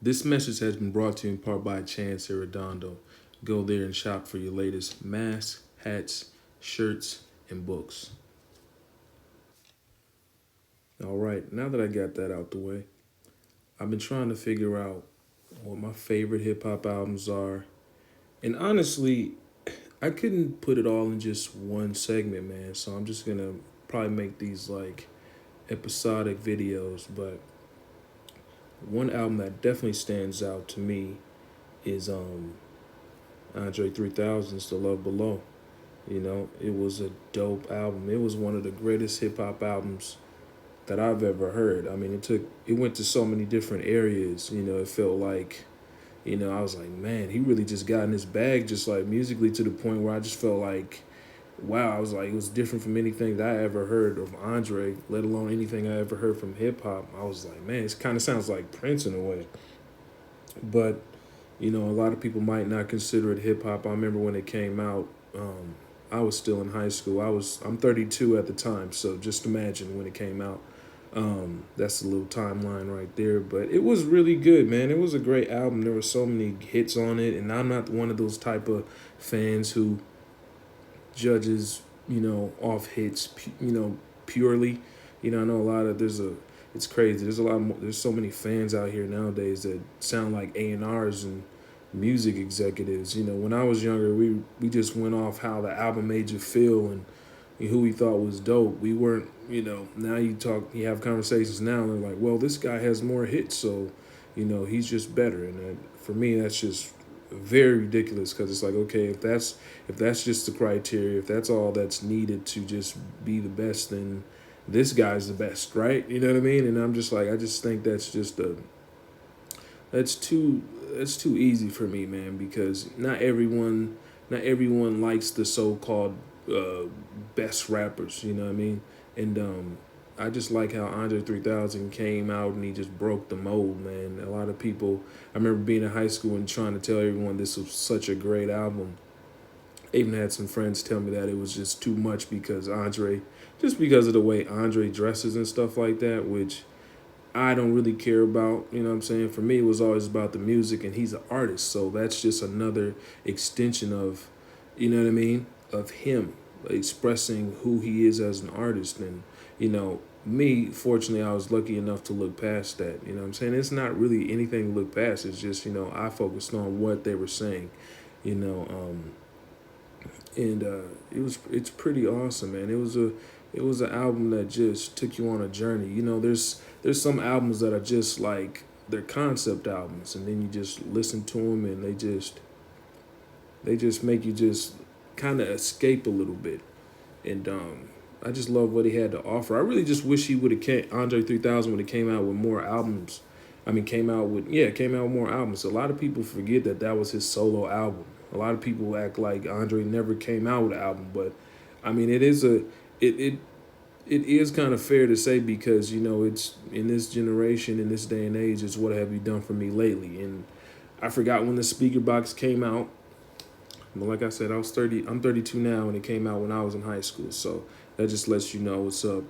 This message has been brought to you in part by Chance Irredondo. Go there and shop for your latest masks, hats, shirts, and books. All right, now that I got that out the way, I've been trying to figure out what my favorite hip hop albums are. And honestly, I couldn't put it all in just one segment, man. So I'm just gonna probably make these like episodic videos. But one album that definitely stands out to me is Andre 3000's The Love Below. You know, it was a dope album. It was one of the greatest hip hop albums that I've ever heard. I mean, it went to so many different areas. You know, it felt like, I was like, man, he really just got in his bag, just like musically, to the point where I just felt like, wow, I was like, it was different from anything that I ever heard of Andre, let alone anything I ever heard from hip hop. I was like, man, it kind of sounds like Prince in a way. But, a lot of people might not consider it hip hop. I remember when it came out, I was still in high school. I'm 32 at the time, so just imagine when it came out. That's a little timeline right there, but it was really good, man. It was a great album. There were so many hits on it, and I'm not one of those type of fans who judges, off hits, purely. I know a lot of it's crazy. There's a lot more, there's so many fans out here nowadays that sound like A&Rs and music executives. When I was younger, we just went off how the album made you feel and who we thought was dope. We weren't, now you have conversations now and they're like, well, this guy has more hits, so, he's just better. And for me, that's just very ridiculous because it's like, okay, if that's just the criteria, if that's all that's needed to just be the best, then this guy's the best, right? You know what I mean? And I'm just like, I just think that's too easy for me, man, because not everyone likes the so-called uh, best rappers. You know what I mean? And I just like how Andre 3000 came out and he just broke the mold, man. A lot of people. I remember being in high school and trying to tell everyone this was such a great album. I even had some friends tell me that it was just too much just because of the way Andre dresses and stuff like that, which I don't really care about. You know what I'm saying? For me, it was always about the music, and he's an artist, so that's just another extension of, what I mean, of him expressing who he is as an artist. And me, fortunately, I was lucky enough to look past that. You know what I'm saying? It's not really anything to look past. It's just I focused on what they were saying. You know, and it's pretty awesome, man. It was an album that just took you on a journey. There's some albums that are just like they're concept albums, and then you just listen to them, and they just make you just kind of escape a little bit. And I just love what he had to offer. I really just wish he would have came Andre 3000 would have came out with more albums. I mean, came out with more albums. A lot of people forget that that was his solo album. A lot of people act like Andre never came out with an album, but I mean, it it is kind of fair to say because it's in this generation, in this day and age, it's what have you done for me lately. And I forgot when the speaker box came out. But like I said, I'm 32 now, and it came out when I was in high school. So that just lets you know what's up.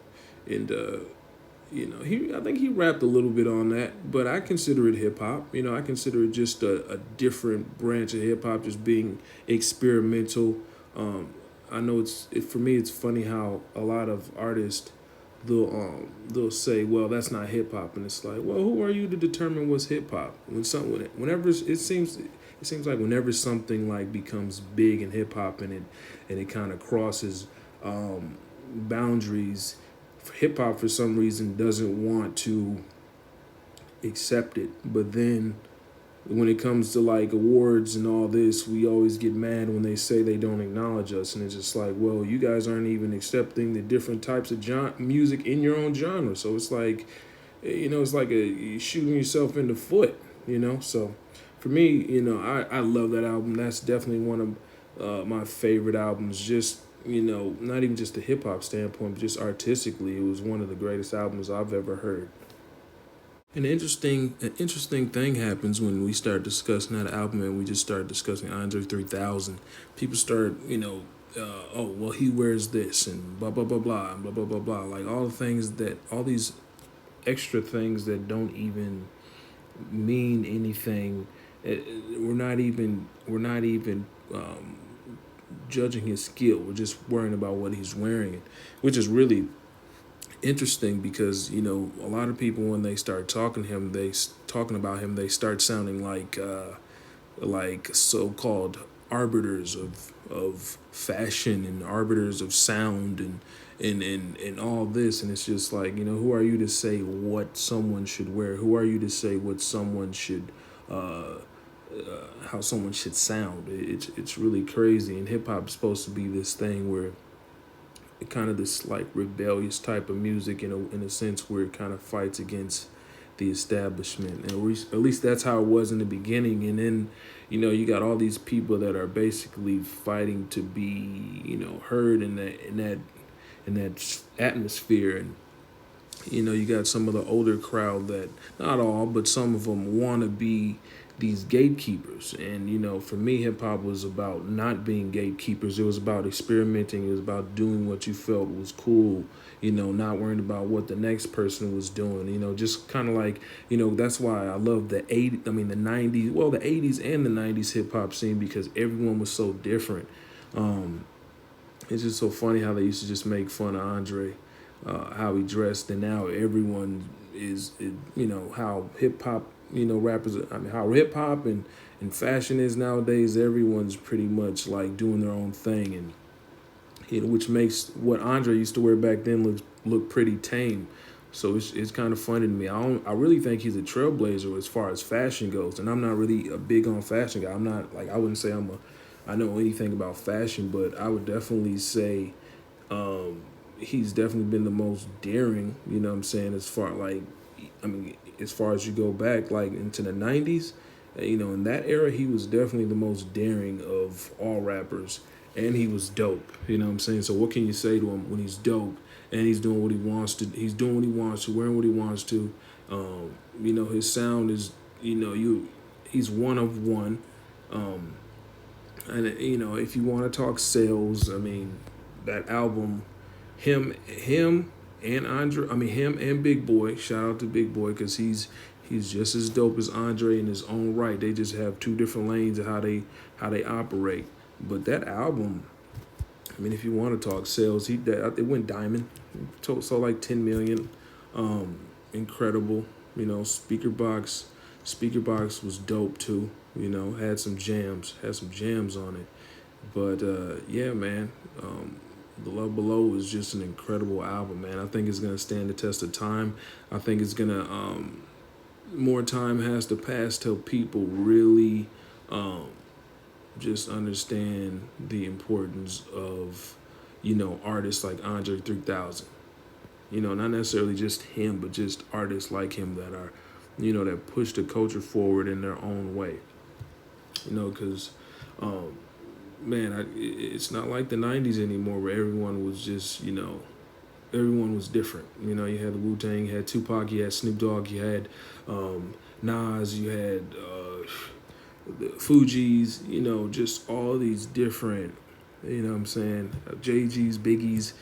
And I think he rapped a little bit on that, but I consider it hip hop. I consider it just a different branch of hip hop, just being experimental. I know for me. It's funny how a lot of artists they'll say, well, that's not hip hop, and it's like, well, who are you to determine what's hip hop? Whenever it seems like whenever something like becomes big in hip hop and it kind of crosses boundaries, hip hop for some reason doesn't want to accept it. But then when it comes to like awards and all this, we always get mad when they say they don't acknowledge us, and it's just like, well, you guys aren't even accepting the different types of music in your own genre. So it's like, it's like shooting yourself in the foot. So for me, I love that album. That's definitely one of my favorite albums. Just not even just the hip hop standpoint, but just artistically, it was one of the greatest albums I've ever heard. An interesting thing happens when we start discussing that album and we just start discussing Andre 3000. People start, oh, well, he wears this and blah, blah, blah, blah, and blah, blah, blah, blah. Like all these extra things that don't even mean anything. We're not even judging his skill. We're just worrying about what he's wearing, which is really interesting because a lot of people when they start talking about him, they start sounding like so-called arbiters of fashion and arbiters of sound and all this, and it's just like, who are you to say what someone should wear? Who are you to say what someone should uh, how someone should sound? It's really crazy. And hip hop is supposed to be this thing where it kind of this like rebellious type of music in a sense where it kind of fights against the establishment, and at least that's how it was in the beginning. And then you got all these people that are basically fighting to be heard in that atmosphere. And you got some of the older crowd that, not all, but some of them want to be these gatekeepers. And for me, hip hop was about not being gatekeepers. It was about experimenting. It was about doing what you felt was cool. Not worrying about what the next person was doing. Just kind of like, that's why I love the the 90s, well, the 80s and the 90s hip hop scene, because everyone was so different. Um, it's just so funny how they used to just make fun of Andre, how he dressed, and now everyone how hip hop, rappers. I mean, how hip hop and fashion is nowadays. Everyone's pretty much like doing their own thing, and which makes what Andre used to wear back then look pretty tame. So it's kind of funny to me. I really think he's a trailblazer as far as fashion goes, and I'm not really a big on fashion guy. I'm not like, I wouldn't say I know anything about fashion, but I would definitely say he's definitely been the most daring. You know what I'm saying? As far like, I mean, as far as you go back like into the '90s, in that era, he was definitely the most daring of all rappers, and he was dope. You know what I'm saying? So what can you say to him when he's dope and he's doing what he wants to? He's doing what he wants to, wearing what he wants to. His sound is, he's one of one. Um, and if you want to talk sales, I mean, that album, him and Andre, I mean him and Big Boy. Shout out to Big Boy because he's just as dope as Andre in his own right. They just have two different lanes of how they operate. But that album, I mean, if you want to talk sales, it went diamond. Sold like 10 million. Incredible. Speaker box was dope too. Had some jams on it. But yeah, man, the Love Below is just an incredible album, man. I think it's gonna stand the test of time. I think it's gonna more time has to pass till people really um, just understand the importance of artists like Andre 3000. Not necessarily just him, but just artists like him that are that push the culture forward in their own way. Because um, man, it's not like the '90s anymore where everyone was just everyone was different. You had the Wu Tang, you had Tupac, you had Snoop Dogg, you had Nas, you had the Fugees. Just all these different. What I'm saying, JG's, Biggie's.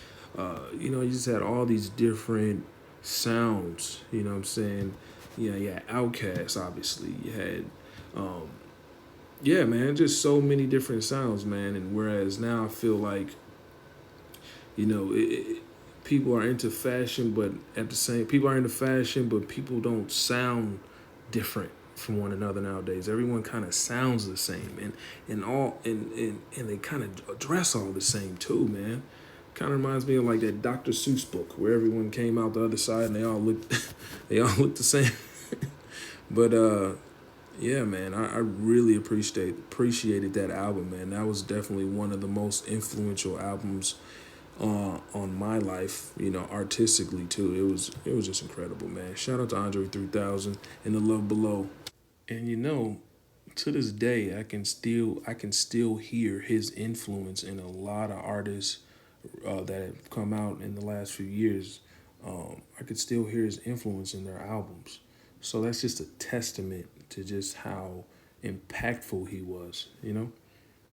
You just had all these different sounds. What I'm saying. Yeah, Outkast, obviously. You had um, yeah, man, just so many different sounds, man. And whereas now I feel like, people are into fashion, but at the same, people are into fashion, but people don't sound different from one another nowadays. Everyone kind of sounds the same, and they kind of dress all the same too, man. Kind of reminds me of like that Dr. Seuss book where everyone came out the other side and they all looked, they all looked the same. But yeah, man, I really appreciated that album, man. That was definitely one of the most influential albums on my life, artistically too. It was just incredible, man. Shout out to Andre 3000 and The Love Below. And to this day, I can still hear his influence in a lot of artists that have come out in the last few years. I could still hear his influence in their albums. So that's just a testament to just how impactful he was.